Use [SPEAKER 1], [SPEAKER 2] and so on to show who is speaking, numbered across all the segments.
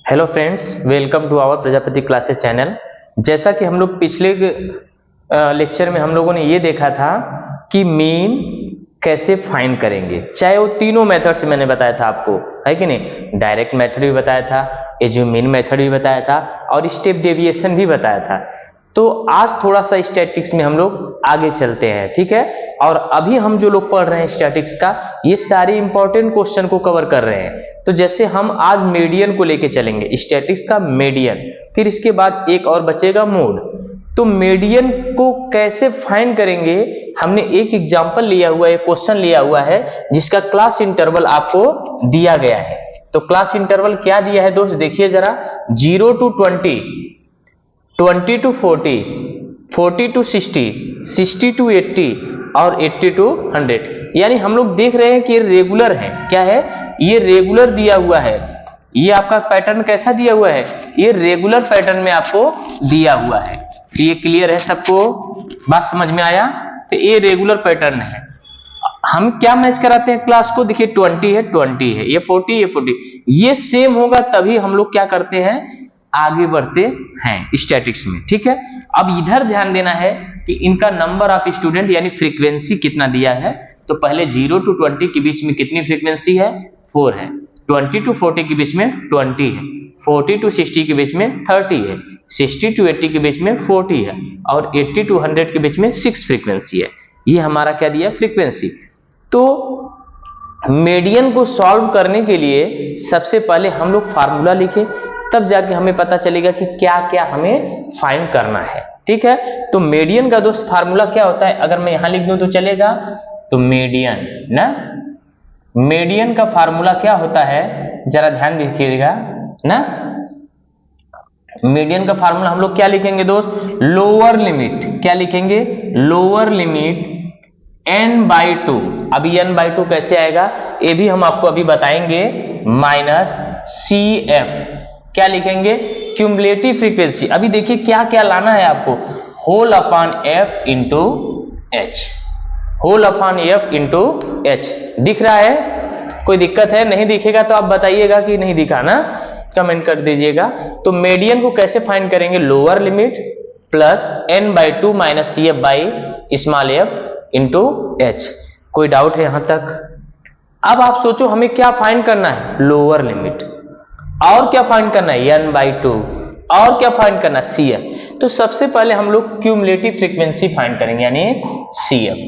[SPEAKER 1] Hello friends, welcome to our Prajapati classes channel. जैसा कि हम लोग पिछले लेक्चर में हम लोगों ने ये देखा था कि मीन कैसे फाइंड करेंगे, चाहे वो तीनों मेथड से मैंने बताया था आपको, है कि नहीं। डायरेक्ट मेथड भी बताया था, एज्यूमिन मेथड भी बताया था और स्टेप डेविएशन भी बताया था। तो आज थोड़ा सा स्टैटिक्स में हम लोग आगे चलते हैं, ठीक है। और अभी हम जो लोग पढ़ रहे हैं स्टैटिक्स का, ये सारे इंपॉर्टेंट क्वेश्चन को कवर कर रहे हैं। तो जैसे हम आज मीडियन को लेके चलेंगे, स्टैटिक्स का मीडियन, फिर इसके बाद एक और बचेगा मोड। तो मीडियन को कैसे फाइंड करेंगे, हमने एक एग्जांपल लिया हुआ है, क्वेश्चन लिया हुआ है जिसका क्लास इंटरवल आपको दिया गया है। तो क्लास इंटरवल क्या दिया है दोस्त, देखिए जरा, 0 to 20, 20 to 40, 40 to 60, 60 to 80 और 80 to 100। यानी हम लोग देख रहे हैं कि ये रेगुलर है। क्या है? ये रेगुलर दिया हुआ है। ये आपका पैटर्न कैसा दिया हुआ है? ये रेगुलर पैटर्न में आपको दिया हुआ है। तो ये क्लियर है सबको? बात समझ में आया? तो ये रेगुलर पैटर्न है। हम क्या मैच कराते हैं क्लास को, देखिए 20 है, 20 है, ये 40, ये 40, ये सेम होगा तभी हम लोग क्या करते हैं, आगे बढ़ते हैं स्टैटिक्स में, ठीक है। अब इधर ध्यान देना है कि इनका नंबर ऑफ स्टूडेंट यानी फ्रीक्वेंसी कितना दिया है। तो पहले 0 to 20 के बीच में कितनी फ्रीक्वेंसी है? 4 है। 20 to 40 के बीच में 20 है। 40 to 60 के बीच में 30 है। 60 to 80 के बीच में 40 है और 80 to 100 के बीच में 6 फ्रीक्वेंसी है। ये हमारा क्या दिया? फ्रीक्वेंसी। तो मीडियन को सॉल्व करने के लिए सबसे पहले हम लोग फार्मूला लिखे, तब जाके हमें पता चलेगा कि क्या क्या हमें फाइंड करना है, ठीक है। तो मीडियन का दोस्त फार्मूला क्या होता है, अगर मैं यहां लिख दूं तो चलेगा। तो मीडियन ना, मीडियन का फार्मूला क्या होता है, जरा ध्यान दीजिएगा ना। मीडियन का फार्मूला हम लोग क्या लिखेंगे दोस्त? लोअर लिमिट, क्या लिखेंगे? Lower limit n/2। अभी n/2 कैसे आएगा ये भी हम आपको अभी बताएंगे, माइनस CF, क्या लिखेंगे? Cumulative frequency. अभी देखिए क्या क्या लाना है आपको, whole upon F into H, whole upon F into H। दिख रहा है? कोई दिक्कत है? नहीं दिखेगा तो आप बताइएगा कि नहीं दिखा ना, कमेंट कर दीजिएगा। तो मीडियन को कैसे फाइंड करेंगे? Lower limit plus n/2 minus CF by small f into H। कोई डाउट है यहां तक? अब आप सोचो हमें क्या फाइंड करना है? लोअर लिमिट, और क्या फाइंड करना है? n/2, और क्या फाइंड करना है? CF। तो सबसे पहले हम लोग क्यूमुलेटिव फ्रीक्वेंसी फाइंड करेंगे यानी CF।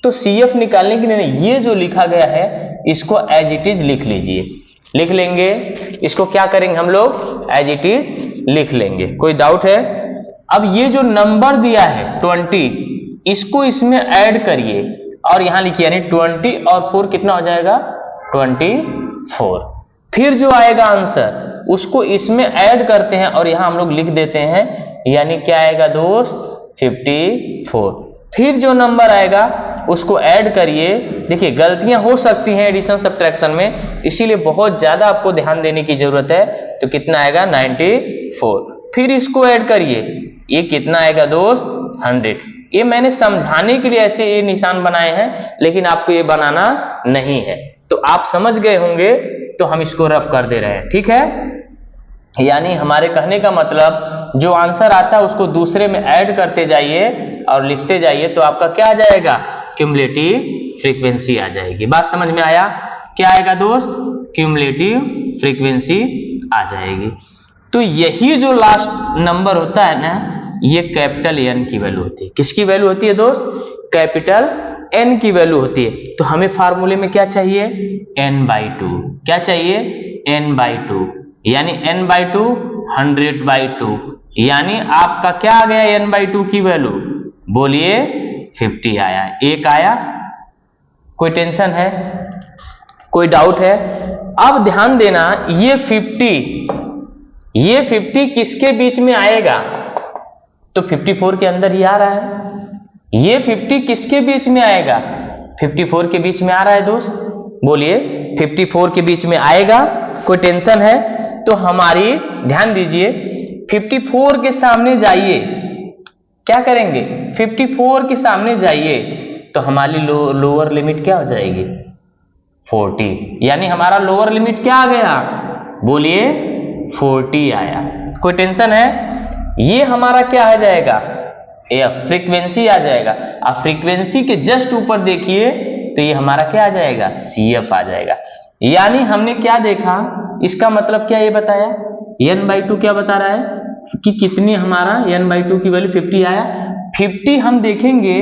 [SPEAKER 1] तो CF निकालने के लिए ये जो लिखा गया है इसको एज इट इज लिख लीजिए, लिख लेंगे। इसको क्या करेंगे हम लोग? एज इट इज लिख लेंगे। कोई डाउट है? अब ये जो नंबर दिया है 20, इसको इसमें ऐड करिए और यहां लिखिए, यानी 20 और 4 कितना हो जाएगा? 24। फिर जो आएगा आंसर उसको इसमें ऐड करते हैं और यहां हम लोग लिख देते हैं, यानी क्या आएगा दोस्त? 54। फिर जो नंबर आएगा उसको ऐड करिए। देखिए गलतियां हो सकती हैं एडिशन सब्ट्रैक्शन में, इसीलिए बहुत ज्यादा आपको ध्यान देने की जरूरत है। तो कितना आएगा? 94। फिर इसको ऐड करिए, ये कितना आएगा दोस्त? 100। ये मैंने समझाने के लिए ऐसे ये निशान बनाए हैं, लेकिन आपको ये बनाना नहीं है। तो आप समझ गए होंगे, तो हम इसको रफ कर दे रहे हैं, ठीक है। यानी हमारे कहने का मतलब, जो आंसर आता है उसको दूसरे में ऐड करते जाइए और लिखते जाइए, तो आपका क्या आ जाएगा? क्यूमुलेटिव फ्रीक्वेंसी आ जाएगी। बात समझ में आया? क्या आएगा दोस्त? क्यूमुलेटिव फ्रीक्वेंसी आ जाएगी। तो यही जो लास्ट नंबर होता है ना, ये कैपिटल N की वैल्यू होती है। किसकी वैल्यू होती है दोस्त? कैपिटल N की वैल्यू होती है। तो हमें फार्मूले में क्या चाहिए? n/2। क्या चाहिए? n/2, यानी n/2 100/2, यानी आपका क्या आ गया n/2 की वैल्यू? बोलिए 50 आया। एक आया? कोई टेंशन है? कोई डाउट है? अब ध्यान देना, ये 50 किसके बीच में आएगा? तो 54 के अंदर ही आ रहा है। ये 50 किसके बीच में आएगा? 54 के बीच में आ रहा है दोस्त, बोलिए 54 के बीच में आएगा। कोई टेंशन है? तो हमारी ध्यान दीजिए, 54 के सामने जाइए, क्या करेंगे? 54 के सामने जाइए तो हमारी लोअर लिमिट क्या हो जाएगी? 40। यानी हमारा लोअर लिमिट क्या आ गया? बोलिए 40 आया। कोई टेंशन है? ये हमारा क्या आ जाएगा? एफ, फ्रीक्वेंसी आ जाएगा। अब फ्रीक्वेंसी के जस्ट ऊपर देखिए तो ये हमारा क्या आ जाएगा? CF आ जाएगा। यानी हमने क्या देखा, इसका मतलब क्या ये बताया, n/2 क्या बता रहा है कि कितनी हमारा n/2 की वैल्यू 50 आया। 50 हम देखेंगे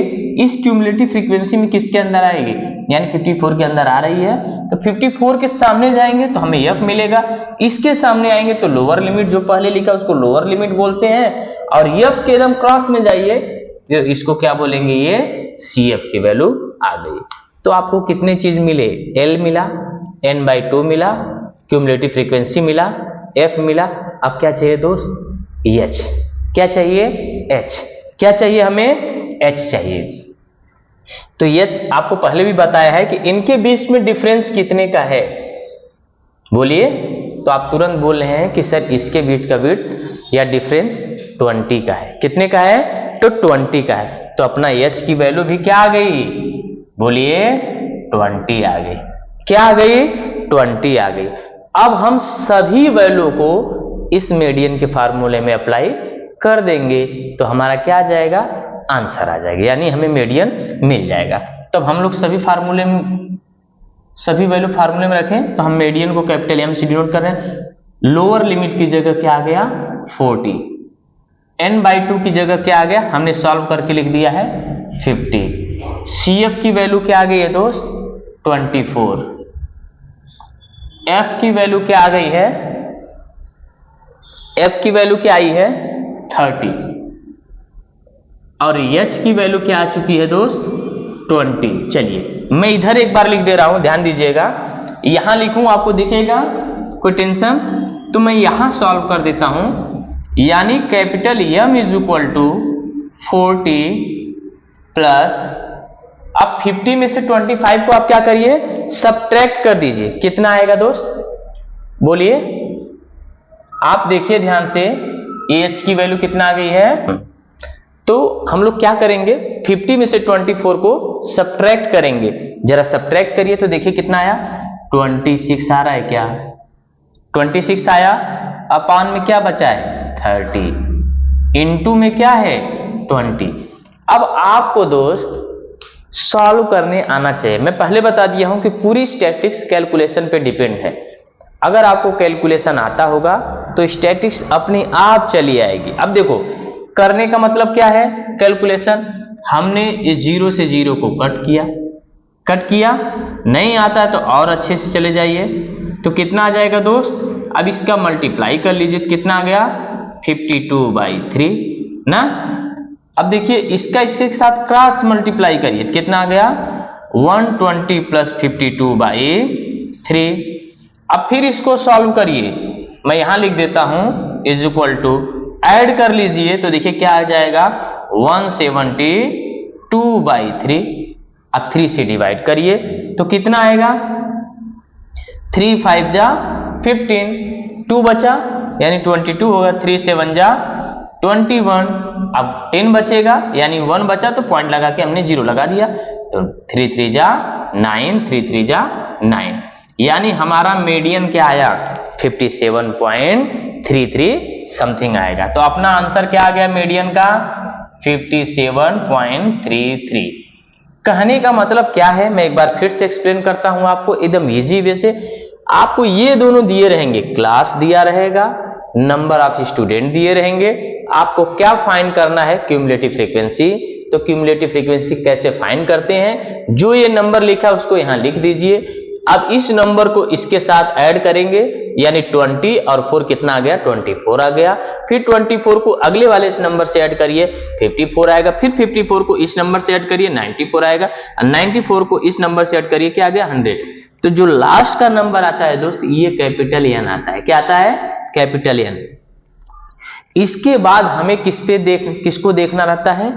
[SPEAKER 1] इस क्यूमुलेटिव फ्रीक्वेंसी में किसके अंदर आएगी, यानी 54 के अंदर आ रही है, तो 54 के सामने जाएंगे तो हमें F मिलेगा, इसके सामने आएंगे तो लोअर लिमिट जो पहले लिखा उसको लोअर लिमिट बोलते हैं, और F के एकदम क्रॉस में जाइए तो इसको क्या बोलेंगे, ये CF की वैल्यू आ गई। तो आपको कितने चीज मिले, L मिला, n/2 मिला, क्यूमुलेटिव फ्रीक्वेंसी मिला, F मिला। अब क्या चाहिए दोस्त? H। क्या चाहिए? H। क्या चाहिए हमें? H चाहिए। तो H आपको पहले भी बताया है कि इनके बीच में डिफरेंस कितने का है, बोलिए। तो आप तुरंत बोल रहे हैं कि सर इसके बीच का बिट या डिफरेंस 20 का है। कितने का है? तो 20 का है। तो अपना H की वैल्यू भी क्या आ गई, बोलिए 20 आ गई। क्या आ गई? 20 आ गई। अब हम सभी वैल्यू को इस मीडियन के फार्मूले में अप्लाई कर देंगे तो हमारा क्या आ जाएगा? आंसर आ जाएगा, यानी हमें मीडियन मिल जाएगा। तब हम लोग सभी वैल्यू फार्मूले में रखें तो हम मीडियन को कैपिटल M से डिनोट कर रहे हैं। लोअर लिमिट की जगह क्या आ गया? 40। n/2 की जगह क्या आ गया? हमने सॉल्व करके लिख दिया है 50। CF की वैल्यू क्या आ गई है दोस्त? 24। F की वैल्यू क्या आ गई है? F की वैल्यू क्या आई है? 30। और H की वैल्यू क्या आ चुकी है दोस्त? 20। चलिए मैं इधर एक बार लिख दे रहा हूं, ध्यान दीजिएगा। यहां लिखूं आपको दिखेगा, कोई टेंशन? तो मैं यहां सॉल्व कर देता हूं, यानी capital M is equal to 40 plus, अब 50 में से 25 को आप क्या करिए, सब्ट्रैक्ट कर दीजिए। कितना आएगा दोस्त, बोलिए। आप देखिए ध्यान से, H की वैल्यू कितना आ गई है? तो हम लोग क्या करेंगे, 50 में से 24 को सब्ट्रैक्ट करेंगे। जरा सब्ट्रैक्ट करिए तो देखिए कितना आया, 26 आ रहा है क्या? 26 आया। अपान में क्या बचा है? 30। इनटू में क्या है? 20। अब आपको दोस्त सॉल्व करने आना चाहिए। मैं पहले बता दिया हूं कि पूरी स्टैटिक्स कैलकुलेशन पे डिपेंड है। अगर आपको कैलकुलेशन आता होगा तो स्टैटिक्स अपने आप चली आएगी। अब देखो करने का मतलब क्या है, कैलकुलेशन हमने इस 0 से 0 को कट किया, नहीं आता है तो और अच्छे से चले जाइए। तो कितना आ जाएगा दोस्त, अब इसका मल्टीप्लाई कर लीजिए, कितना आ गया? 52/3 ना। अब देखिए इसका इसके साथ क्रॉस मल्टीप्लाई करिए, कितना आ गया? 120 प्लस 52/3। अब फिर इसको सॉल्व करिए, मैं यहां लिख देता हूं इज इक्वल टू, ऐड कर लीजिए तो देखिए क्या आ जाएगा? 172/3। अब 3 से डिवाइड करिए तो कितना आएगा? 3 5 जा 15, 2 बचा यानी 22 होगा, 3 7 जा 21। अब 10 बचेगा यानी 1 बचा तो पॉइंट लगा के हमने 0 लगा दिया, तो 3 3 जा 9, 3 3 जा 9, यानी हमारा मीडियन क्या आया? 57.33 समथिंग आएगा। तो अपना आंसर क्या आ गया मीडियन का? 57.33। कहने का मतलब क्या है, मैं एक बार फिर से एक्सप्लेन करता हूं आपको एकदम इजी वे से। आपको ये दोनों दिए रहेंगे, क्लास दिया रहेगा, नंबर ऑफ स्टूडेंट दिए रहेंगे। आपको क्या फाइंड करना है? Cumulative frequency. तो क्यूमुलेटिव फ्रीक्वेंसी कैसे फाइंड करते हैं, जो ये नंबर लिखा है उसको यहां लिख दीजिए। अब इस नंबर को इसके साथ ऐड करेंगे यानी 20 और 4 कितना आ गया? 24 आ गया। फिर 24 को अगले वाले इस नंबर से ऐड करिए, 54 आएगा। फिर 54 को इस नंबर से ऐड करिए, 94 आएगा। 94 को इस नंबर से ऐड करिए, क्या आ गया? 100। तो जो लास्ट का नंबर आता है दोस्त, ये कैपिटल N आता है। क्या आता है? Capital N। इसके बाद हमें किसको देखना रहता है?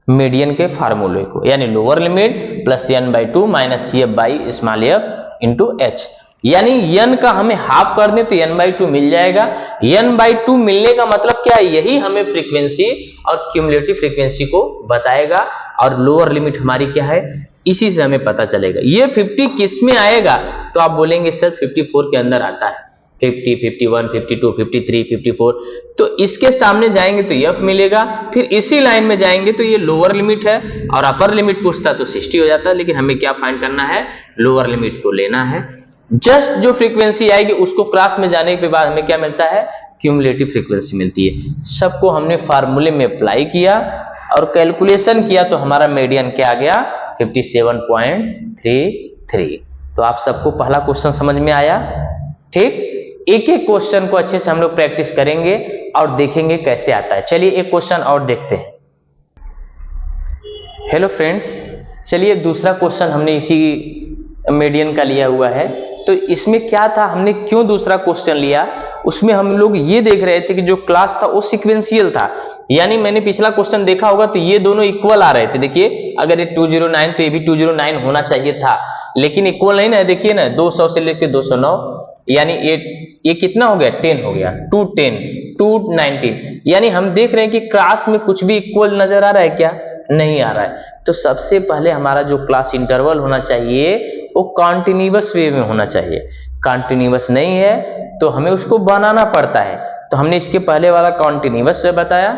[SPEAKER 1] मीडियन के फार्मूले को, यानी lower limit plus n/2 minus CF/f into h, यानी n का हमें हाफ कर दें तो n/2 मिल जाएगा। n/2 मिलने का मतलब क्या है? यही हमें फ्रीक्वेंसी और क्यूमुलेटिव फ्रीक्वेंसी को बताएगा। और लोअर लिमिट हमारी क्या है, इसी से हमें पता चलेगा। ये 50 किस में आएगा? तो आप बोलेंगे सर 54 के अंदर आता है। 50, 51, 52, 53, 54, तो इसके सामने जाएंगे तो f मिलेगा, फिर इसी लाइन में जाएंगे तो ये लोअर लिमिट है और अपर लिमिट पूछता तो 60 हो जाता, लेकिन हमें क्या फाइंड करना है, लोअर लिमिट को लेना है। जस्ट जो फ्रीक्वेंसी आएगी उसको क्रॉस में जाने के बाद हमें क्या मिलता है, क्यूमुलेटिव फ्रीक्वेंसी मिलती है। सबको हमने फार्मूले में अप्लाई किया और कैलकुलेशन किया तो हमारा मीडियन क्या आ गया, 57.33। तो आप सबको पहला क्वेश्चन समझ में आया। ठीक, एक एक क्वेश्चन को अच्छे से हम लोग प्रैक्टिस करेंगे और देखेंगे कैसे आता है। चलिए एक क्वेश्चन और देखते हैं। हेलो फ्रेंड्स, चलिए दूसरा क्वेश्चन हमने इसी मीडियन का लिया हुआ है। तो इसमें क्या था, हमने क्यों दूसरा क्वेश्चन लिया, उसमें हम लोग ये देख रहे थे कि जो क्लास था वो सीक्वेंशियल था, यानी मैंने पिछला क्वेश्चन देखा होगा तो ये दोनों इक्वल आ रहे थे। देखिए अगर ये 209 तो ये भी 209 होना चाहिए था, लेकिन इक्वल नहीं ना, देखिए ना 200 से लेकर 209, यानी ये कितना हो गया, 10 हो गया, 210, 219, यानी हम देख रहे हैं कि क्लास में कुछ भी इक्वल नजर आ रहा है क्या, नहीं आ रहा है। तो सबसे पहले हमारा जो क्लास इंटरवल होना चाहिए वो कॉन्टिन्यूअस वे में होना चाहिए। कॉन्टिन्यूअस नहीं है तो हमें उसको बनाना पड़ता है, तो हमने इसके पहले वाला कॉन्टिन्यूअस से बताया।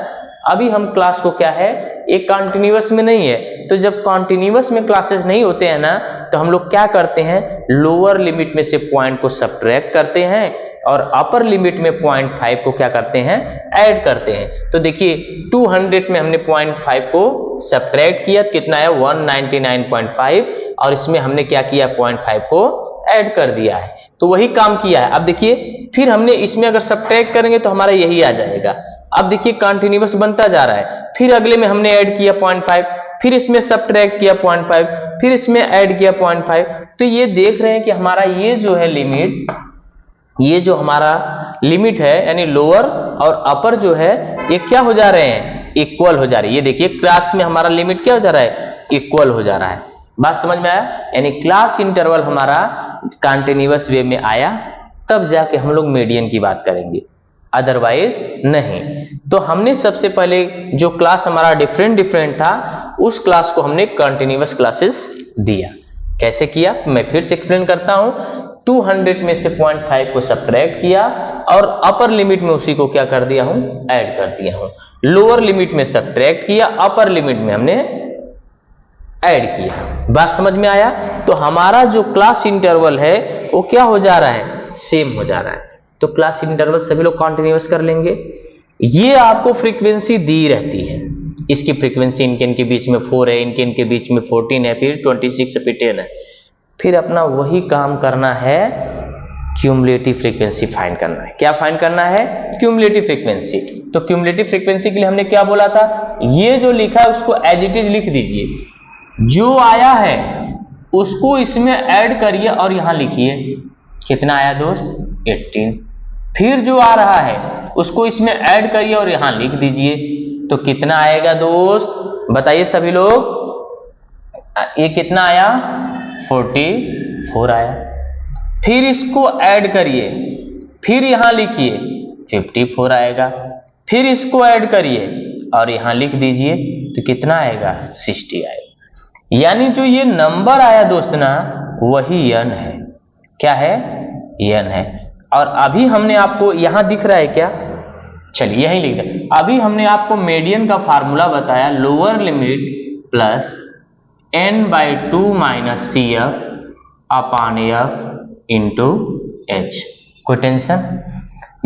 [SPEAKER 1] अभी हम क्लास को क्या है, एक कॉन्टिन्यूअस में नहीं है, तो जब कॉन्टिन्यूअस में क्लासेस नहीं होते हैं ना, तो हम लोग क्या करते हैं, लोअर लिमिट में से पॉइंट को सब्ट्रैक्ट करते हैं और अपर लिमिट में 0.5 को क्या करते हैं, ऐड करते हैं। तो देखिए 200 में हमने 0.5 को सब्ट्रैक्ट किया, कितना है 199.5, और इसमें हमने क्या किया, 0.5 को ऐड कर दिया है, तो वही काम किया है। अब देखिए फिर हमने इसमें अगर सब्ट्रैक्ट करेंगे तो हमारा यही आ जाएगा। अब देखिए कंटिन्यूअस बनता जा रहा है, फिर अगले में हमने ऐड किया 0.5, फिर इसमें सब्ट्रैक्ट किया 0.5, फिर इसमें ऐड किया 0.5, तो ये देख रहे हैं कि हमारा ये जो है लिमिट, ये जो हमारा लिमिट है यानी लोअर और अपर जो है ये क्या हो जा रहे हैं, इक्वल हो जा रही है। ये देखिए क्लास में हमारा लिमिट क्या हो जा रहा है, इक्वल हो जा रहा है। बात समझ में आया, यानी क्लास इंटरवल हमारा कंटिन्यूअस वे में आया तब जाके हम लोग मीडियन की बात करेंगे, अदरवाइज नहीं। तो हमने सबसे पहले जो क्लास हमारा डिफरेंट था उस क्लास को हमने कंटिन्यूअस क्लासेस दिया। कैसे किया मैं फिर से एक्सप्लेन करता हूं। 200 में से 0.5 को सब्ट्रैक्ट किया और अपर लिमिट में उसी को क्या कर दिया हूं, ऐड कर दिया हूं। लोअर लिमिट में सब्ट्रैक्ट किया, अपर लिमिट में हमने ऐड किया। बात समझ में आया। तो हमारा जो क्लास इंटरवल है वो क्या हो जा रहा है, सेम हो जा रहा है। तो क्लास इंटरवल सभी लोग कंटिन्यूअस कर लेंगे। ये आपको फ्रीक्वेंसी दी रहती है, इसकी फ्रीक्वेंसी इनके इनके बीच में 4 है, इनके इनके बीच में 14 है, फिर 26 है, फिर 10 है। फिर अपना वही काम करना है, क्यूमुलेटिव फ्रीक्वेंसी फाइंड करना है। क्या फाइंड करना है, क्यूमुलेटिव फ्रीक्वेंसी। तो क्यूमुलेटिव फ्रीक्वेंसी के लिए हमने क्या बोला था, ये जो लिखा है उसको एज इट इज लिख दीजिए, जो आया है उसको इसमें ऐड करिए और यहां लिखिए कितना आया दोस्त, 18। फिर जो आ रहा है उसको इसमें ऐड करिए और यहां लिख दीजिए, तो कितना आएगा दोस्त, बताइए सभी लोग, ये कितना आया, 44 आया। फिर इसको ऐड करिए, फिर यहां लिखिए 54 आएगा, फिर इसको ऐड करिए और यहां लिख दीजिए, तो कितना आएगा, 60 आएगा। यानी जो ये नंबर आया दोस्त ना, वही n है। क्या है, n है। और अभी हमने आपको यहां दिख रहा है क्या, चलिए यही लिख दें। अभी हमने आपको मीडियन का फार्मूला बताया, lower limit plus n/2 minus CF upon F into H। कोई टेंशन,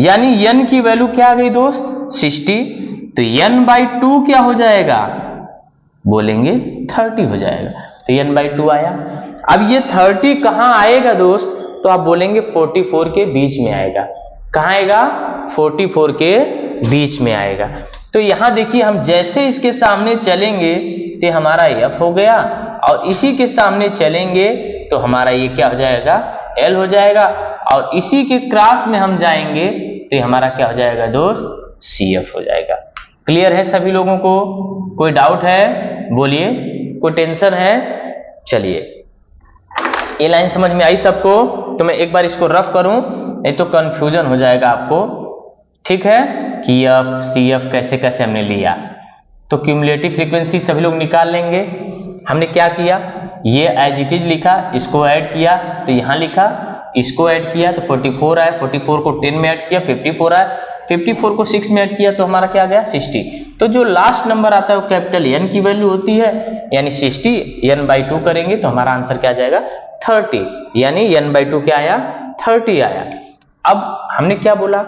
[SPEAKER 1] यानी n की वैल्यू क्या आ गई दोस्त, 60, तो n/2 क्या हो जाएगा, बोलेंगे 30 हो जाएगा, तो n/2 आया। अब ये 30 कहां आएगा दोस्त, तो आप बोलेंगे 44 के बीच में आएगा। कहां आएगा, 44 के बीच में आएगा। तो यहां देखिए हम जैसे इसके सामने चलेंगे तो हमारा F हो गया, और इसी के सामने चलेंगे तो हमारा ये क्या हो जाएगा, L हो जाएगा, और इसी के क्रॉस में हम जाएंगे तो हमारा क्या हो जाएगा दोस्त, CF हो जाएगा। क्लियर है सभी लोगों को, कोई डाउट है बोलिए, कोई टेंशन है। चलिए ये लाइन समझ में आई सबको, तो मैं एक बार इसको रफ करूं, नहीं तो कंफ्यूजन हो जाएगा आपको, ठीक है, कि F CF कैसे कैसे हमने लिया। तो क्यूमुलेटिव फ्रीक्वेंसी सभी लोग निकाल लेंगे। हमने क्या किया, ये एज इट इज लिखा, इसको ऐड किया तो यहां लिखा, इसको ऐड किया तो 44 आया, 44 को 10 में ऐड किया 54 आया, 54 को 6 में ऐड किया तो हमारा क्या आ गया 60। तो जो लास्ट नंबर आता है वो कैपिटल N की वैल्यू होती है, यानी 60 N/2 करेंगे तो हमारा आंसर क्या आ जाएगा 30, यानी N/2 क्या आया 30 आया। अब हमने क्या बोला,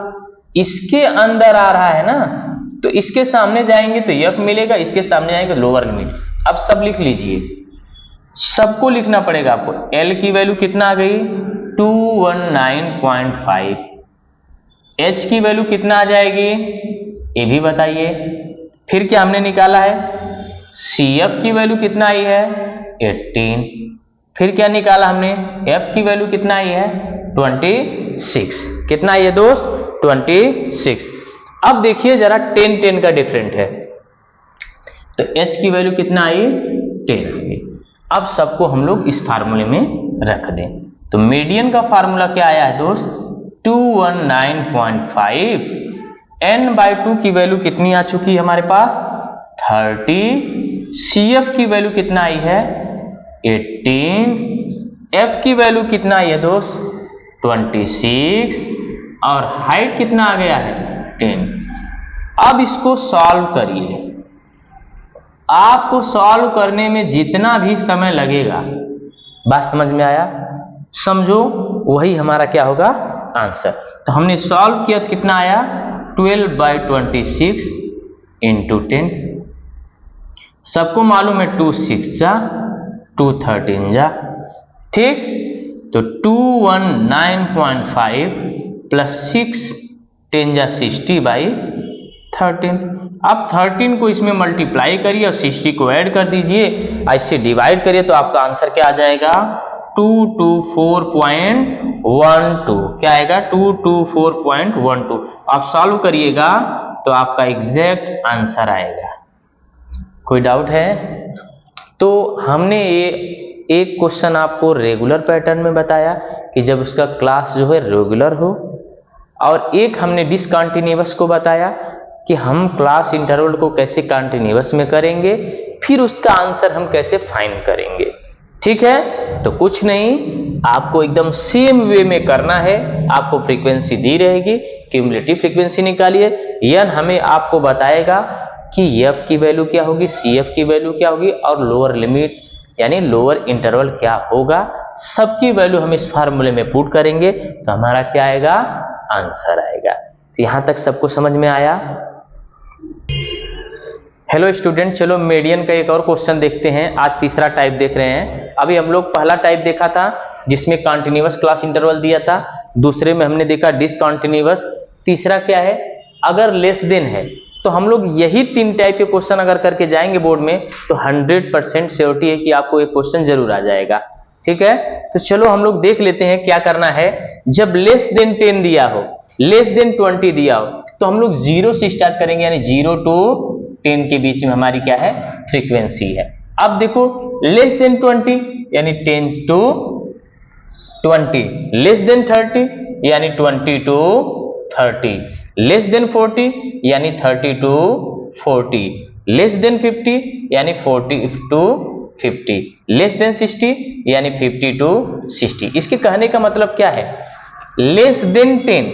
[SPEAKER 1] इसके अंदर आ रहा है ना, तो इसके सामने जाएंगे तो F मिलेगा, इसके सामने जाएंगे तो लोअर लिमिट। अब सब लिख लीजिए, सबको लिखना पड़ेगा आपको। L की वैल्यू कितना आ गई 219.5, H की वैल्यू कितना आ जाएगी ये भी बताइए। फिर क्या हमने निकाला है, CF की वैल्यू कितना आई है 18, फिर क्या निकाला हमने, F की वैल्यू कितना आई है 26, कितना आई है दोस्त 26। अब देखिए जरा 10 का डिफरेंट है, तो H की वैल्यू कितना आई 10 आई। अब सबको हम लोग इस फार्मूले में रख दें, तो मीडियन का फार्मूला क्या आया है दोस्त 219.5, N/2 की वैल्यू कितनी आ चुकी है हमारे पास 30, CF की वैल्यू कितना आई है 18, F की वैल्यू कितना आई है दोस्त 26 और हाइट कितना आ गया है 10। अब इसको सॉल्व करिए, आपको सॉल्व करने में जितना भी समय लगेगा, बात समझ में आया, समझो वही हमारा क्या होगा आंसर। तो हमने सॉल्व किया तो कितना आया 12/26 इंटू 10, सबको मालूम है 2 6 जा 2 13 जा, ठीक। तो 219.5 प्लस 6 10 जा 60/13। अब 13 को इसमें मल्टीप्लाई करिए और 60 को ऐड कर दीजिए, ऐसे डिवाइड करिए तो आपका आंसर क्या आ जाएगा 224.12, क्या आएगा 224.12। आप सॉल्व करिएगा तो आपका एग्जैक्ट आंसर आएगा। कोई डाउट है? तो हमने ये एक क्वेश्चन आपको रेगुलर पैटर्न में बताया कि जब उसका क्लास जो है रेगुलर हो, और एक हमने डिसकंटिन्यूअस को बताया कि हम क्लास इंटरवल को कैसे कंटिन्यूअस में करेंगे, फिर उसका आंसर हम कैसे फाइंड करेंगे। ठीक है, तो कुछ नहीं, आपको एकदम सेम वे में करना है। आपको फ्रीक्वेंसी दी रहेगी, क्यूमुलेटिव फ्रीक्वेंसी निकालिए, यन हमें आपको बताएगा कि F की वैल्यू क्या होगी, CF की वैल्यू क्या होगी और लोअर लिमिट यानी लोअर इंटरवल क्या होगा, सबकी वैल्यू हम इस फार्मूले में पुट करेंगे तो हमारा क्या आएगा आंसर आएगा। तो यहां तक सबको समझ में आया? हेलो स्टूडेंट, चलो मीडियन का एक और क्वेश्चन देखते हैं। आज तीसरा टाइप देख रहे हैं। अभी हम लोग पहला टाइप देखा था जिसमें कंटिन्यूअस क्लास इंटरवल दिया था, दूसरे में हमने देखा डिसकंटिन्यूअस, तीसरा क्या है अगर लेस देन है। तो हम लोग यही 3 टाइप के क्वेश्चन अगर करके जाएंगे बोर्ड में तो 100% श्योरिटी है कि आपको एक क्वेश्चन जरूर आ जाएगा। ठीक है, तो चलो हम लोग देख लेते हैं क्या करना है। जब लेस देन 10 दिया हो, लेस देन 20 दिया हो, तो हम लोग 0 से स्टार्ट करेंगे, यानी 0 to 10 के बीच में हमारी क्या है फ्रीक्वेंसी है। अब देखो लेस देन 20 यानी 10 to 20, लेस देन 30 यानी 20 to 30, लेस देन 40 यानी 30 to 40, लेस देन 50 यानी 40 to 50, लेस देन 60 यानी 50 to 60। इसके कहने का मतलब क्या है, लेस देन 10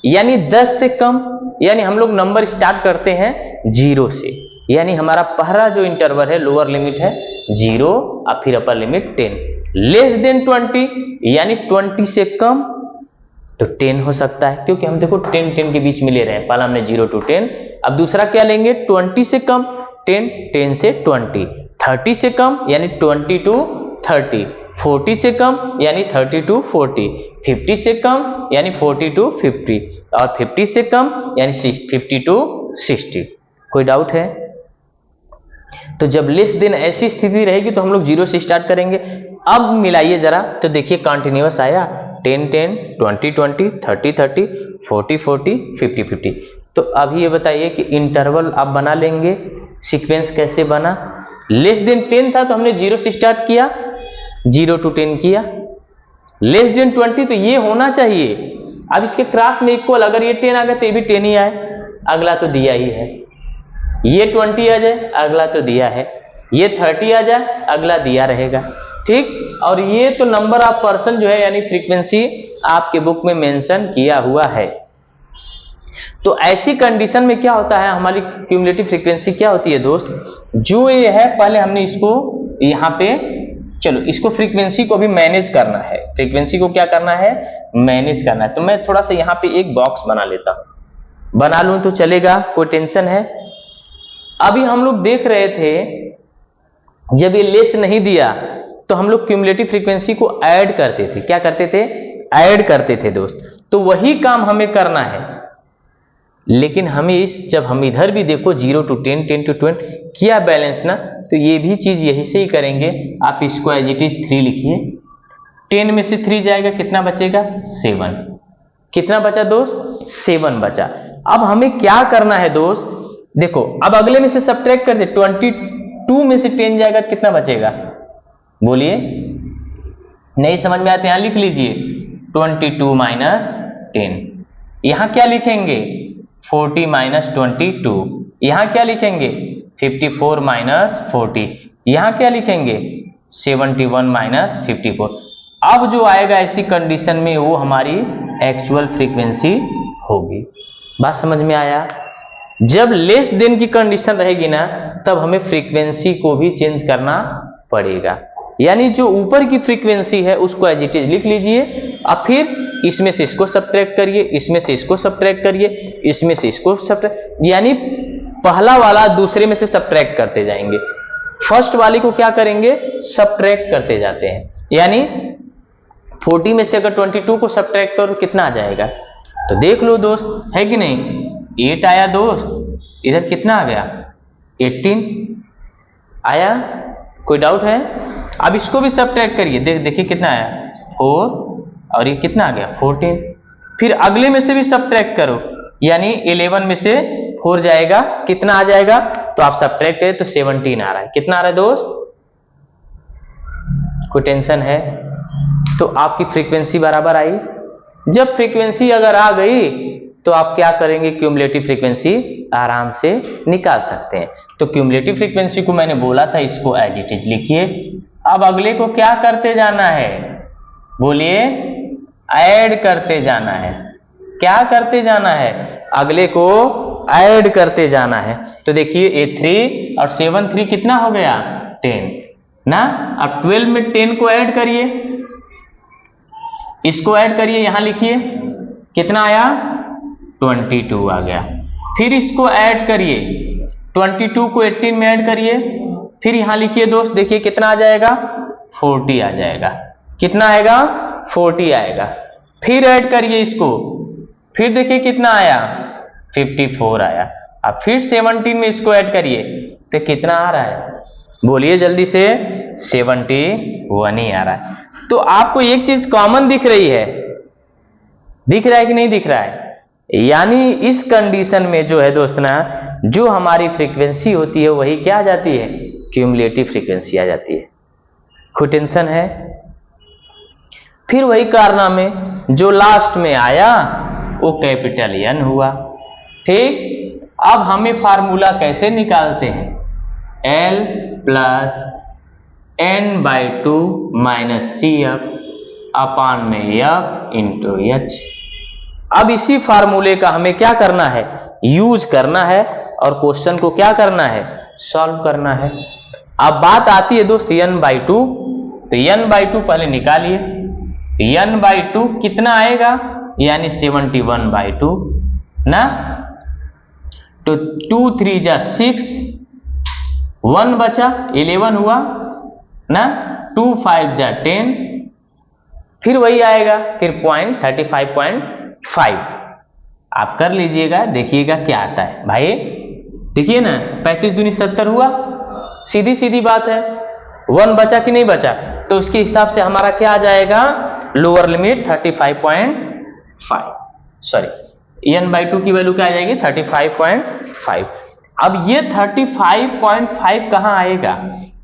[SPEAKER 1] यानी 10 से कम, यानी हम लोग नंबर स्टार्ट करते हैं 0 से, यानी हमारा पहला जो इंटरवल है लोअर लिमिट है 0 और फिर अपर लिमिट 10। लेस देन 20 यानी 20 से कम, तो 10 हो सकता है, क्योंकि हम देखो 10 के बीच में ले रहे हैं। पहला हमने 0 to 10, अब दूसरा क्या लेंगे 20 से कम 10, 10 से 20, 30 से कम यानी 20 to 30, 40 से कम यानी 30 to 40, 50 से कम यानी 40 to 50 और 50 से कम यानी 50 to 60। कोई डाउट है? तो जब लेस देन ऐसी स्थिति रहेगी तो हम लोग 0 से स्टार्ट करेंगे। अब मिलाइए जरा, तो देखिए कंटिन्यूअस आया 10 10, 20 20, 30 30, 40 40, 50 50। तो अभी ये बताइए कि इंटरवल आप बना लेंगे, सीक्वेंस कैसे बना। लेस देन 10 था तो हमने 0 से स्टार्ट किया, 0 to 10 किया। लेस देन 20 तो ये होना चाहिए, अब इसके क्रॉस में इक्वल, अगर ये 10 आ गया तो ये भी 10 ही आए, अगला तो दिया ही है। ये 20 आ जाए, अगला तो दिया है। ये 30 आ जाए, अगला दिया रहेगा। ठीक। और ये तो नंबर ऑफ पर्सन जो है यानी फ्रीक्वेंसी आपके बुक में मेंशन किया हुआ है। तो ऐसी कंडीशन में क्या होता है, हमारी क्यूमुलेटिव फ्रीक्वेंसी क्या होती है दोस्त, जो ये है पहले हमने इसको यहाँ पे, चलो इसको फ्रीक्वेंसी को भी मैनेज करना है, फ्रीक्वेंसी को क्या करना है, मैनेज करना है। तो मैं थोड़ा सा यहाँ पे एक बॉक्स बना लेता हूं, बना लूं तो चलेगा, कोई टेंशन है। अभी हम लोग देख रहे थे जब ये लेस नहीं दिया तो हम लोग क्यूमुलेटिव फ्रीक्वेंसी को ऐड करते थे, क्या करते थे, ऐड करते थे दोस्त। तो वही काम हमें करना है, लेकिन हमें जब हम इधर भी देखो 0 to 10, 10 to 20 किया बैलेंस ना, तो ये भी चीज यही से ही करेंगे। आप इसको एज इट इज 3 लिखिए, 10 में से 3 जाएगा, कितना बचेगा, 7। कितना बचा दोस्त, 7 बचा। अब हमें क्या करना है दोस्त, देखो अब अगले में से सब्ट्रैक्ट कर दे, 22 में से 10 जाएगा तो कितना बचेगा, बोलिए, नहीं समझ में आते, यहां लिख लीजिए 22 माइनस 10। यहां क्या लिखेंगे, 40 माइनस 22। यहां क्या लिखेंगे, 54 माइनस 40। यहां क्या लिखेंगे, 71 माइनस 54। अब जो आएगा ऐसी कंडीशन में वो हमारी एक्चुअल फ्रीक्वेंसी होगी। बात समझ में आया। जब लेस देन की कंडीशन रहेगी ना, तब हमें फ्रीक्वेंसी को भी चेंज करना पड़ेगा, यानी जो ऊपर की फ्रीक्वेंसी है उसको एज इट इज लिख लीजिए, अब फिर इसमें से इसको सब्ट्रैक्ट करिए, इसमें से इसको सब्ट्रैक्ट करिए, इसमें से इसको सब्ट्रैक्ट, यानी पहला वाला दूसरे में से सब्ट्रैक्ट करते जाएंगे, फर्स्ट वाले को क्या करेंगे, सब्ट्रैक्ट करते जाते हैं। यानी 40 में से अगर 22 को सब्ट्रैक्ट करो कितना आ जाएगा, तो देख लो दोस्त, है कि नहीं, 8 आया दोस्त, इधर कितना आ गया, 18 आया, कोई डाउट है। अब इसको भी सब्ट्रैक्ट करिए, देखिए कितना आया, 4, और ये कितना आ गया, 14। फिर अगले में से भी सब्ट्रैक्ट करो, यानी 11 में से 4 जाएगा, कितना आ जाएगा, तो आप सब्ट्रैक्ट करें तो 17 आ रहा है। कितना आ रहा है दोस्त, कोई टेंशन है। तो आपकी फ्रीक्वेंसी बराबर आई। जब फ्रीक्वेंसी अगर आ गई तो आप क्या करेंगे, क्यूमुलेटिव फ्रीक्वेंसी आराम से निकाल सकते हैं। तो क्यूमुलेटिव फ्रीक्वेंसी को मैंने बोला था, इसको एज इट इज लिखिए। अब अगले को क्या करते जाना है, बोलिए, ऐड करते जाना है। क्या करते जाना है, अगले को ऐड करते जाना है। तो देखिए ये 3 और 7, 3 कितना हो गया, 10 ना। अब 12 में 10 को ऐड करिए, इसको ऐड करिए, यहां लिखिए कितना आया, 22 आ गया। फिर इसको ऐड करिए, 22 को 18 में ऐड करिए, फिर यहां लिखिए दोस्त, देखिए कितना आ जाएगा, 40 आ जाएगा। कितना आएगा, 40 आएगा। फिर ऐड करिए इसको, फिर देखिए कितना आया, 54 आया। अब फिर 17 में इसको ऐड करिए तो कितना आ रहा है, बोलिए जल्दी से, 71 ही आ रहा है। तो आपको एक चीज कॉमन दिख रही है, दिख रहा है कि नहीं दिख रहा है, यानी इस कंडीशन में जो है दोस्त ना, जो हमारी फ्रीक्वेंसी होती है वही क्या आ जाती है, क्यूमुलेटिव फ्रीक्वेंसी आ जाती है। कोई टेंशन है। फिर वही कारनामे जो लास्ट में आया वो कैपिटल N हुआ, ठीक। अब हमें फार्मूला कैसे निकालते हैं, L plus N/2 minus CF अपान में F इंटू H। अब इसी फार्मूले का हमें क्या करना है, यूज करना है, और क्वेश्चन को क्या करना है, सॉल्व करना है। अब बात आती है दोस्त N/2, तो N/2 पहले निकालिए, N/2 कितना आएगा, यानी 71/2 ना। तो 2 3 जा 6, 1 बचा, 11 हुआ ना, 2 5 जा 10, फिर वही आएगा, फिर 35.5 आप कर लीजिएगा, देखिएगा क्या आता है भाई। देखिए ना, 35 दूनी 70 हुआ, सीधी सीधी बात है। 1 बचा कि नहीं बचा, तो उसके हिसाब से हमारा क्या आ जाएगा, लोअर लिमिट 35.5, सॉरी N/2 की वैल्यू क्या आ जाएगी, 35.5। अब ये 35.5 कहां आएगा,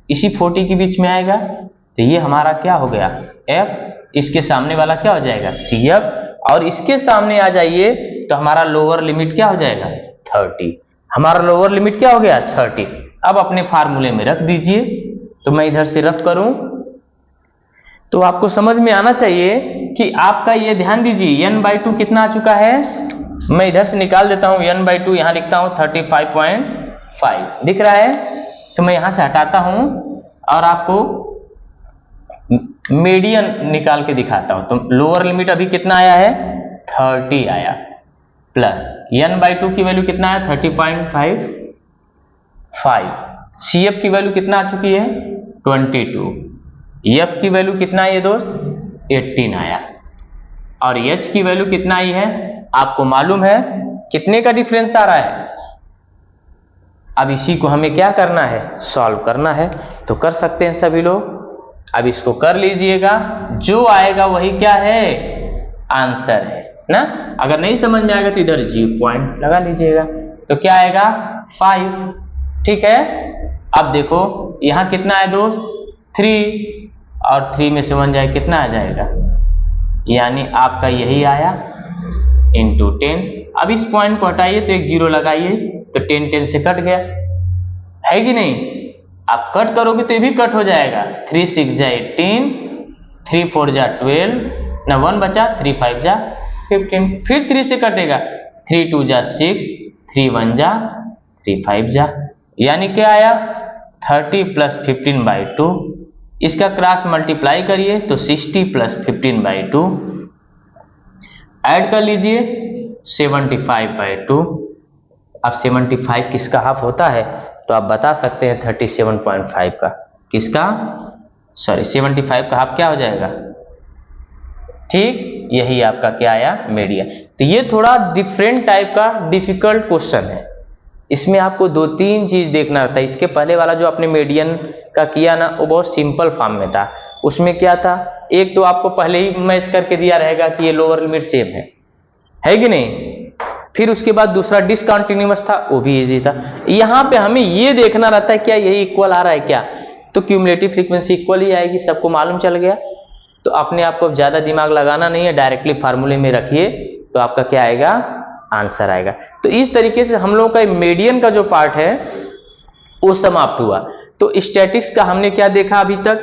[SPEAKER 1] इसी 40 के बीच में आएगा, तो ये हमारा क्या हो गया, F, इसके सामने वाला क्या हो जाएगा, CF, और इसके सामने आ जाइए तो हमारा लोअर लिमिट क्या हो जाएगा, 30। हमारा लोअर लिमिट क्या हो गया, 30। अब अपने फार्मूले में रख दीजिए, तो मैं इधर से रफ करूं, तो आपको समझ में आना चाहिए कि आपका ये ध्यान दीजिए n/2 कितना आ चुका है। मैं इधर से निकाल देता हूं n/2, यहां लिखता हूं 35.5 दिख रहा है। तो मैं यहां से हटाता हूं और आपको मीडियन निकाल के दिखाता हूं। तो लोअर लिमिट अभी कितना आया है 30 आया, प्लस n/2 की वैल्यू कितना है 30.5, CF की वैल्यू कितना आ चुकी है 22, F की वैल्यू कितना है ये दोस्त 18 आया, और H की वैल्यू कितना आई है आपको मालूम है कितने का डिफरेंस आ रहा है। अब इसी को हमें क्या करना है सॉल्व करना है। तो कर सकते हैं सभी लोग। अब इसको कर लीजिएगा, जो आएगा वही क्या है आंसर है ना। अगर नहीं समझ में आएगा तो इधर जी पॉइंट लगा लीजिएगा। तो क्या आएगा 5, ठीक है। अब देखो यहां कितना है दोस्त 3, और 3 में से 1 जाए कितना आ जाएगा, यानी आपका यही आया इंटू 10। अब इस पॉइंट को हटाइए तो एक 0 लगाइए, तो 10 10 से कट गया है कि नहीं। आप कट करोगे तो ये भी कट हो जाएगा, 3 6 जा 18, 3 4 जा 12, ना 1 बचा, 3 5 जा 15, फिर 3 से कटेगा, 3 2 जा 6, 3 1 जा 3 5 जा, यानी क्या आया 30 प्लस 15/2। इसका क्रॉस मल्टीप्लाई करिए तो 60 प्लस 15/2, ऐड कर लीजिए 75/2। अब 75 किसका हाफ होता है तो आप बता सकते हैं 37.5 का, किसका 75 का हाफ क्या हो जाएगा, ठीक, यही आपका क्या आया मीडियन। तो ये थोड़ा डिफरेंट टाइप का डिफिकल्ट क्वेश्चन है, इसमें आपको 2-3 चीज देखना रहता है। इसके पहले वाला जो आपने मीडियन का किया ना वो बहुत सिंपल फॉर्म में था। उसमें क्या था, एक तो आपको पहले ही मैच करके दिया रहेगा कि ये लोअर लिमिट सेम है कि नहीं। फिर उसके बाद दूसरा डिसकंटिन्यूअस था, वो भी इजी था। यहाँ पे हमें ये देखना रहता है क्या यही इक्वल आ रहा है क्या, तो क्यूमुलेटिव फ्रीक्वेंसी इक्वल ही आएगी, सबको मालूम चल गया। तो अपने आप को ज्यादा दिमाग लगाना नहीं है, डायरेक्टली फार्मूले में रखिए तो आपका क्या आएगा आंसर आएगा। तो इस तरीके से हम लोग का मीडियन का जो पार्ट है वो समाप्त हुआ। तो स्टैटिक्स का हमने क्या देखा अभी तक,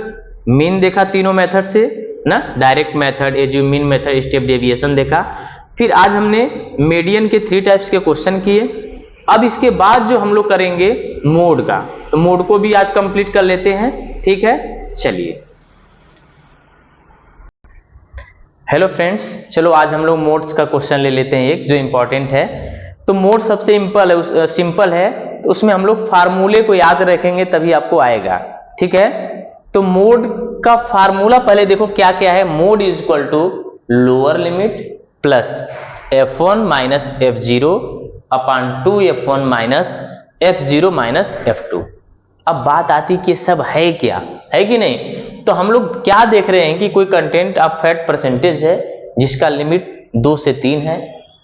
[SPEAKER 1] मीन देखा तीनों मेथड से ना, direct method, assume mean method, step deviation देखा। फिर आज हमने मीडियन के 3 टाइप्स के क्वेश्चन किए। अब इसके बाद जो हम लोग करेंगे मोड का, तो मोड को भी आज कंप्लीट कर लेते हैं, ठीक है। चलिए हेलो फ्रेंड्स, चलो आज हम लोग मोड्स का क्वेश्चन ले लेते हैं एक जो इंपॉर्टेंट है। तो मोड सबसे सिंपल है, तो उसमें हम लोग फार्मूले को याद रखेंगे तभी आपको आएगा, ठीक है। तो मोड का फार्मूला पहले देखो क्या क्या है। Mode is equal to lower limit plus f1 minus f0 upon 2f1 minus f0 minus f2। अब बात आती कि सब है क्या, है कि नहीं। तो हम लोग क्या देख रहे हैं कि कोई कंटेंट ऑफ फैट परसेंटेज है जिसका लिमिट 2 से 3 है,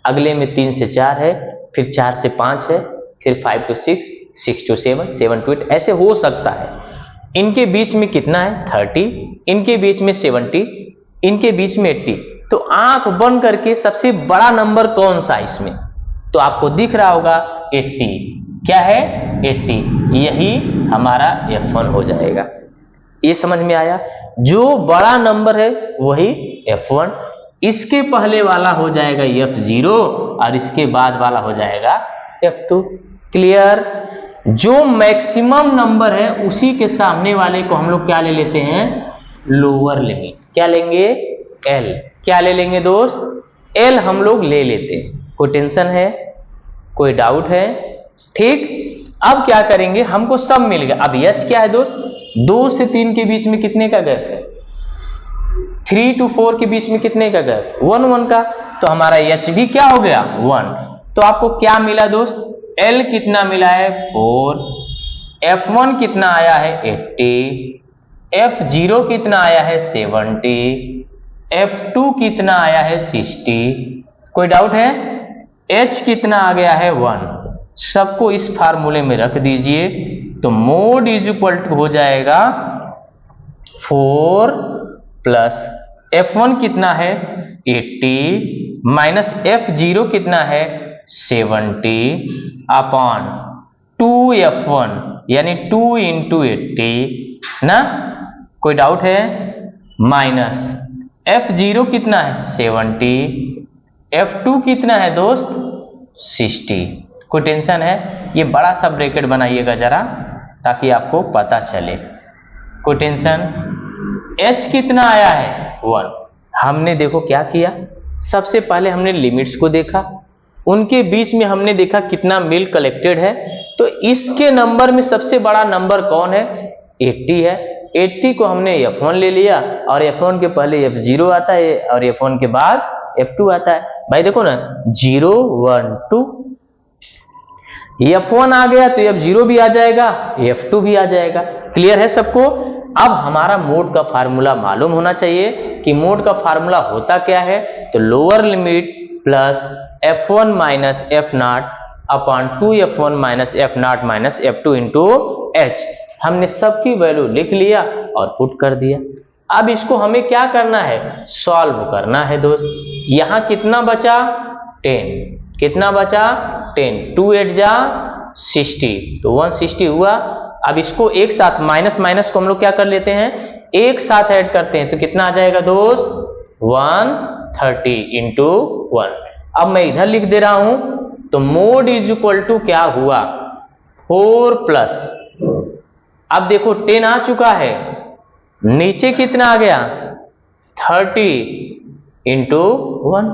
[SPEAKER 1] अगले में 3 से 4 है, फिर 4 से 5 है, फिर 5 to 6, 6 to 7, 7 to 8, ऐसे हो सकता है। इनके बीच में कितना है 30, इनके बीच में 70, इनके बीच में 80। तो आंख बंद करके सबसे बड़ा नंबर कौन सा इसमें, तो आपको दिख रहा होगा 80। क्या है 80, यही हमारा F1 हो जाएगा। ये समझ में आया, जो बड़ा नंबर है वही F1, इसके पहले वाला हो जाएगा F0 और इसके बाद वाला हो जाएगा F2। क्लियर। जो मैक्सिमम नंबर है उसी के सामने वाले को हम लोग क्या ले लेते हैं लोअर लिमिट, क्या लेंगे L। क्या ले लेंगे दोस्त L हम लोग ले लेते हैं। कोई टेंशन है, कोई डाउट है, ठीक। अब क्या करेंगे, हमको सब मिल गया। अब H क्या है दोस्त, 2 से 3 के बीच में कितने का गैप है, 3 to 4 के बीच में कितने का गैप 1 1 का, तो हमारा H भी क्या हो गया 1। तो आपको क्या मिला दोस्त, L कितना मिला है 4, F1 कितना आया है 80, F0 कितना आया है 70, F2 कितना आया है 60। कोई डाउट है, H कितना आ गया है 1। सबको इस फार्मूले में रख दीजिए तो मोड इज इक्वल टू हो जाएगा 4 प्लस F1 कितना है 80 माइनस F0 कितना है 70 अपॉन 2F1 यानी 2 into 80 ना। कोई डाउट है, माइनस F0 कितना है 70, F2 कितना है दोस्त 60। कोई टेंशन है? ये बड़ा सा ब्रैकेट बनाइएगा जरा ताकि आपको पता चले। कोई टेंशन? H कितना आया है 1। हमने देखो क्या किया, सबसे पहले हमने लिमिट्स को देखा, उनके बीच में हमने देखा कितना मिल्क कलेक्टेड है। तो इसके नंबर में सबसे बड़ा नंबर कौन है 80 है। 80 को हमने F1 ले लिया और F1 के पहले F0 आता है और F1 के बाद F2 आता है। भाई देखो ना 0 1 2, F1 आ गया तो F0 भी आ जाएगा, F2 भी आ जाएगा। क्लियर है सबको? अब हमारा मोड का फार्मूला मालूम होना चाहिए कि मोड का फार्मूला होता क्या है। तो lower limit plus F1 minus F0 upon 2F1 minus F0 minus F2 into H। हमने सबकी वैल्यू लिख लिया और पुट कर दिया। अब इसको हमें क्या करना है, सॉल्व करना है दोस्त। यहां कितना बचा 10, कितना बचा 10, 2 8 जा 60, तो 160 हुआ। अब इसको एक साथ माइनस माइनस को हम लोग क्या कर लेते हैं, एक साथ ऐड करते हैं, तो कितना आ जाएगा दोस्त 130 इंटू 1। अब मैं इधर लिख दे रहा हूं, तो मोड इज इक्वल टू क्या हुआ 4 प्लस, अब देखो 10 आ चुका है, नीचे कितना आ गया 30 इंटू 1।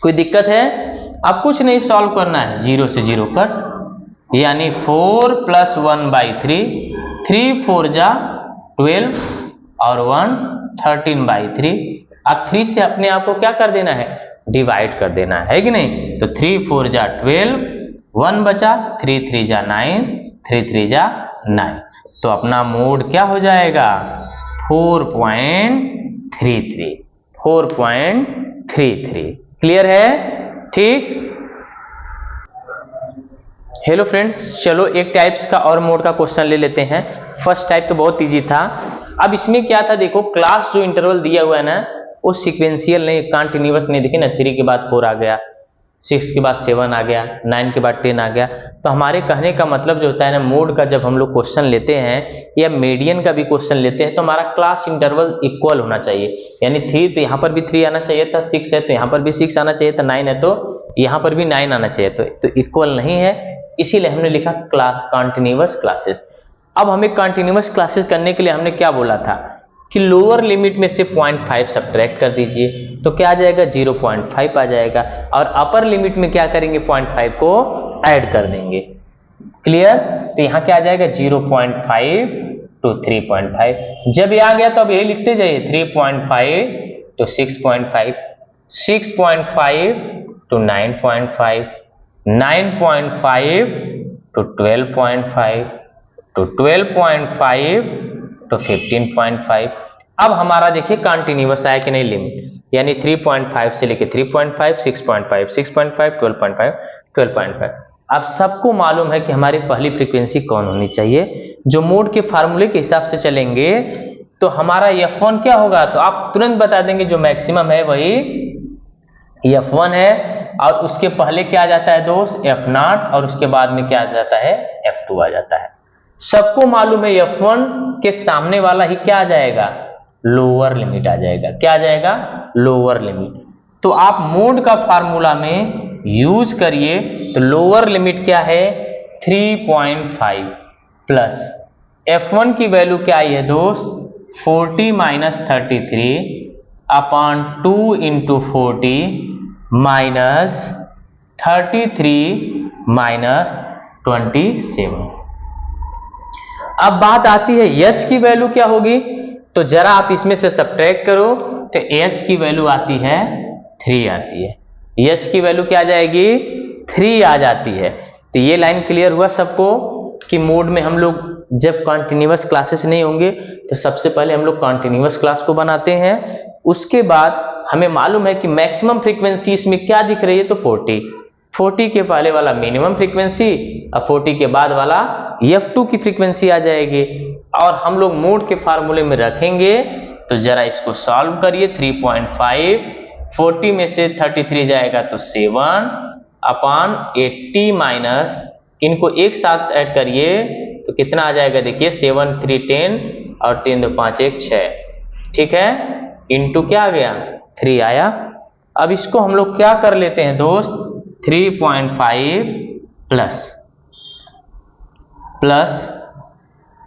[SPEAKER 1] कोई दिक्कत है? अब कुछ नहीं, सॉल्व करना है, 0 से 0 कट, यानी 4 प्लस 1/3, 3 4 जा 12 और 1 13/3। अब 3 से अपने आप को क्या कर देना है, डिवाइड कर देना है कि नहीं। तो 3 4 जा 12, 1 बचा, 3 3 जा 9, 3 3 जा 9। तो अपना मोड क्या हो जाएगा 4.33, 4.33। क्लियर है? ठीक। हेलो फ्रेंड्स, चलो एक टाइप्स का और मोड का क्वेश्चन ले लेते हैं। फर्स्ट टाइप तो बहुत इजी था। अब इसमें क्या था, देखो क्लास जो इंटरवल दिया हुआ है ना, वो सीक्वेंशियल नहीं, कंटिन्यूअस नहीं। देखिए ना 3 के बाद 4 आ गया, 6 के बाद 7 आ गया, 9 के बाद 10 आ गया। तो हमारे कहने का मतलब जो होता है ना, मोड का जब हम लोग क्वेश्चन लेते हैं या मीडियन का भी क्वेश्चन लेते हैं, तो हमारा क्लास इंटरवल इक्वल होना चाहिए। यानी 3 तो यहाँ पर भी 3 आना चाहिए था, 6 है तो यहाँ पर भी 6 आना चाहिए था, 9 है तो यहाँ पर भी 9 आना चाहिए। तो इक्वल नहीं है, इसीलिए हमने लिखा क्लास कंटिन्यूअस क्लासेस। अब हमें कंटिन्यूअस क्लासेस करने के लिए हमने क्या बोला था कि लोअर लिमिट में से 0.5 सब्ट्रैक्ट कर दीजिए, तो क्या आ जाएगा 0.5 आ जाएगा, और अपर लिमिट में क्या करेंगे 0.5 को ऐड कर देंगे। क्लियर? तो यहाँ क्या आ जाएगा 0.5 to 3.5। जब ये आ गया तो अब यही लिखते जाइए, 3.5 to 6.5, 6.5 to 9.5, 9.5 to 12.5 to 12.5 to 15.5। अब हमारा देखिए कंटिन्यूअस आया कि नहीं लिमिट, यानी 3.5 से लेके 3.5, 6.5, 6.5, 12.5, 12.5। अब सबको मालूम है कि हमारी पहली फ्रीक्वेंसी कौन होनी चाहिए। जो मोड के फार्मूले के हिसाब से चलेंगे तो हमारा F1 क्या होगा, तो आप तुरंत बता देंगे जो मैक्सिमम है वही F1 है, और उसके पहले क्या आ जाता है दोस्त F0, और उसके बाद में क्या आ जाता है F2 आ जाता है। सबको मालूम है F1 के सामने वाला ही क्या आ जाएगा, लोअर लिमिट आ जाएगा। क्या आ जाएगा, लोअर लिमिट। तो आप मोड का फार्मूला में यूज करिए, तो लोअर लिमिट क्या है 3.5 प्लस F1 की वैल्यू क्या आई है दोस्त 40 minus 33 upon 2 into 40 minus 33 minus 27। अब बात आती है H की वैल्यू क्या होगी, तो जरा आप इसमें से सब्ट्रैक्ट करो, तो H की वैल्यू आती है 3 आती है। H की वैल्यू क्या आ जाएगी 3 आ जाती है। तो ये लाइन क्लियर हुआ सबको कि मोड में हम लोग जब कंटिन्यूअस क्लासेस नहीं होंगे तो सबसे पहले हम लोग कंटिन्यूअस क्लास को बनाते हैं। उसके बाद हमें मालूम है कि मैक्सिमम फ्रीक्वेंसी इसमें क्या दिख रही है, तो 40 के पहले वाला मिनिमम फ्रीक्वेंसी और 40 के बाद वाला F2 की फ्रीक्वेंसी आ जाएगी, और हम लोग मोड के फार्मूले में रखेंगे। तो जरा इसको सॉल्व करिए, 3.5 40 में से 33 जाएगा तो 7 अपॉन 80 माइनस, इनको एक साथ ऐड करिए तो कितना आ जाएगा, देखिए 7 3 10 और 3 2 5 1 6, ठीक है, इंटू क्या आ गया 3 आया। अब इसको हम लोग क्या कर लेते हैं दोस्त 3.5 प्लस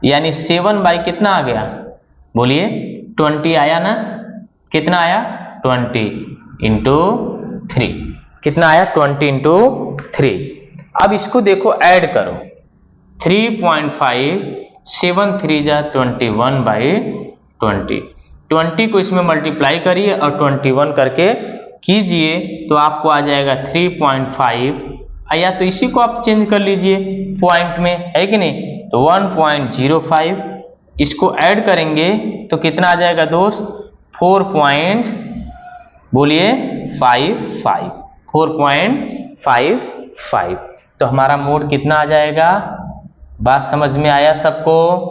[SPEAKER 1] यानी 7 बाई कितना आ गया बोलिए 20 आया ना, कितना आया 20 इंटू 3, कितना आया 20 इंटू 3। अब इसको देखो ऐड करो 3.5 7 3 जा 21 बाई 20 को इसमें मल्टीप्लाई करिए और 21 करके कीजिए तो आपको आ जाएगा 3.5 या तो इसी को आप चेंज कर लीजिए पॉइंट में, है कि नहीं, तो 1.05 इसको ऐड करेंगे तो कितना आ जाएगा दोस्त 4.55 तो हमारा मोड कितना आ जाएगा। बात समझ में आया सबको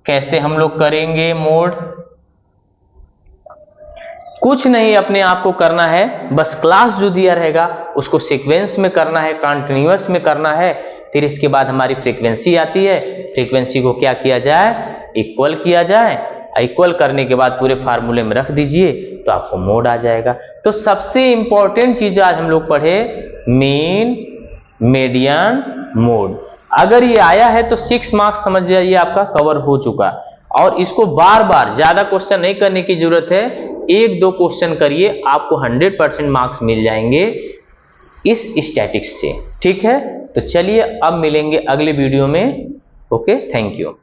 [SPEAKER 1] कैसे हम लोग करेंगे मोड। कुछ नहीं अपने आप को करना है, बस क्लास जो दिया रहेगा उसको सीक्वेंस में करना है, कंटिन्यूअस में करना है। फिर इसके बाद हमारी फ्रीक्वेंसी आती है, फ्रीक्वेंसी को क्या किया जाए इक्वल किया जाए, इक्वल करने के बाद पूरे फार्मूले में रख दीजिए तो आपको मोड आ जाएगा। तो सबसे इंपॉर्टेंट चीज आज हम लोग पढ़े मीन मीडियन मोड। अगर ये आया है तो 6 मार्क्स समझ जाइए आपका कवर हो चुका। और इसको बार बार ज्यादा क्वेश्चन नहीं करने की जरूरत है, 1-2 क्वेश्चन करिए आपको 100% मार्क्स मिल जाएंगे इस स्टैटिक्स से। ठीक है, तो चलिए अब मिलेंगे अगले वीडियो में। Okay, thank you.